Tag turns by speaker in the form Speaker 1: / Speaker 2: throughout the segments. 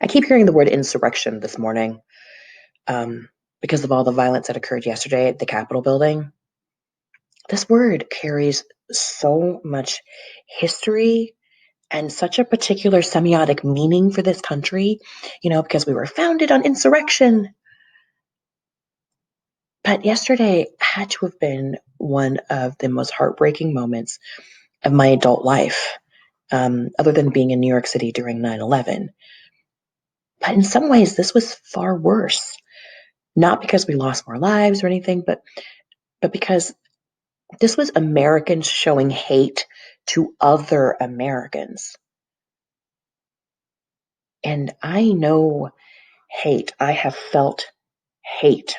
Speaker 1: I keep hearing the word insurrection this morning um, because of all the violence that occurred yesterday at the Capitol building. This word carries so much history and such a particular semiotic meaning for this country, because we were founded on insurrection. But yesterday had to have been one of the most heartbreaking moments of my adult life, other than being in New York City during 9/11. But in some ways, this was far worse. Not because we lost more lives or anything, but because this was Americans showing hate to other Americans. And I know hate. I have felt hate.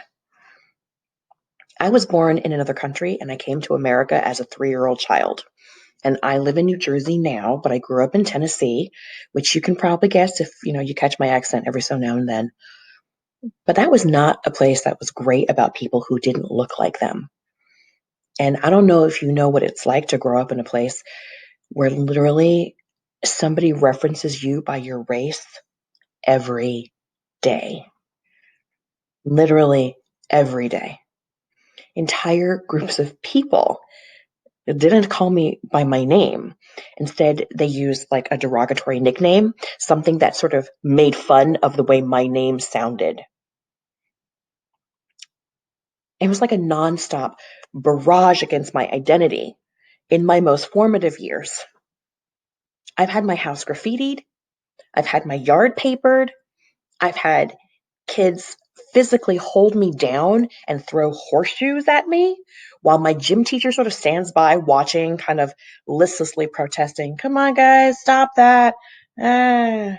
Speaker 1: I was born in another country and I came to America as a 3-year-old child. And I live in New Jersey now, but I grew up in Tennessee, which you can probably guess if, you catch my accent every so now and then. But that was not a place that was great about people who didn't look like them. And I don't know if you know what it's like to grow up in a place where literally somebody references you by your race every day. Literally every day. Entire groups of people didn't call me by my name. Instead, they used like a derogatory nickname, something that sort of made fun of the way my name sounded. It was like a nonstop barrage against my identity in my most formative years. I've had my house graffitied. I've had my yard papered. I've had kids physically hold me down and throw horseshoes at me while my gym teacher sort of stands by watching, kind of listlessly protesting, "Come on, guys, stop that." Ah.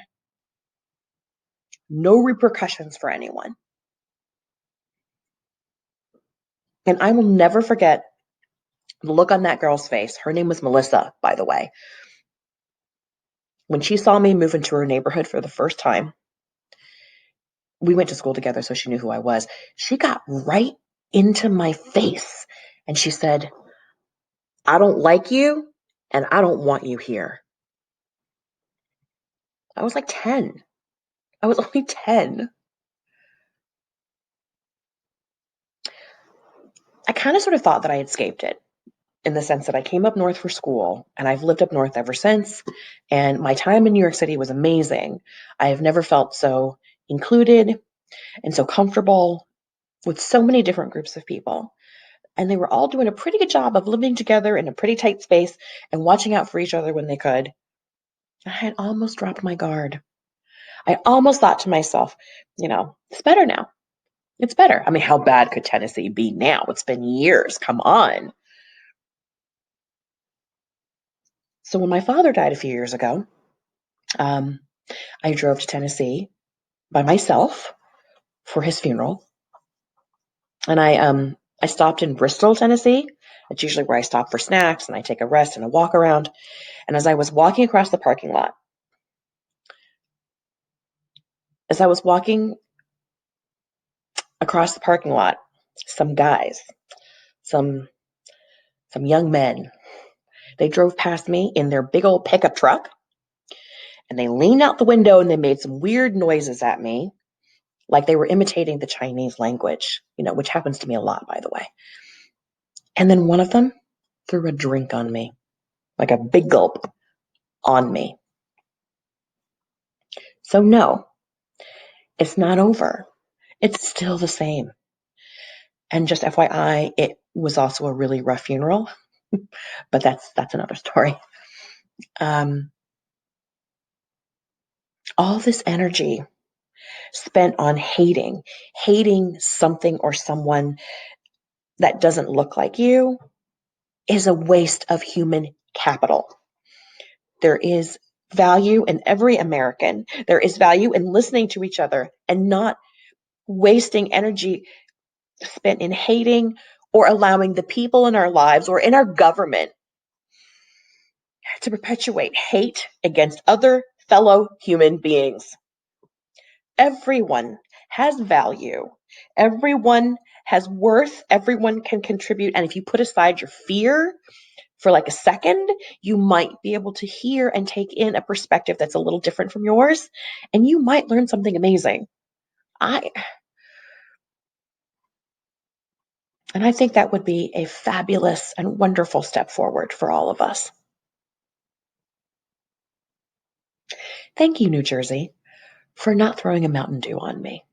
Speaker 1: No repercussions for anyone. And I will never forget the look on that girl's face. Her name was Melissa, by the way. When she saw me move into her neighborhood for the first time, we went to school together, so she knew who I was. She got right into my face and she said, "I don't like you and I don't want you here." I was like 10. I was only 10. I kind of sort of thought that I had escaped it in the sense that I came up north for school and I've lived up north ever since. And my time in New York City was amazing. I have never felt so included and so comfortable with so many different groups of people. And they were all doing a pretty good job of living together in a pretty tight space and watching out for each other when they could. I had almost dropped my guard. I almost thought to myself, it's better now. It's better. I mean, how bad could Tennessee be now? It's been years. Come on. So when my father died a few years ago, um, I drove to Tennessee by myself for his funeral, and I stopped in Bristol, Tennessee. That's usually where I stop for snacks and I take a rest and a walk around. And as I was walking across the parking lot, some guys, some some young men, they drove past me in their big old pickup truck, and they leaned out the window and they made some weird noises at me, like they were imitating the Chinese language, which happens to me a lot, by the way. And then one of them threw a drink on me, like a big gulp on me. So, no, it's not over. It's still the same. And just FYI, it was also a really rough funeral, but that's another story. Um, all this energy spent on hating something or someone that doesn't look like you is a waste of human capital. There is value in every American. There is value in listening to each other and not wasting energy spent in hating or allowing the people in our lives or in our government to perpetuate hate against other fellow human beings. Everyone has value. Everyone has worth. Everyone can contribute. And if you put aside your fear, for like a second, you might be able to hear and take in a perspective that's a little different from yours, and you might learn something amazing. I and I think that would be a fabulous and wonderful step forward for all of us. Thank you, New Jersey, for not throwing a Mountain Dew on me.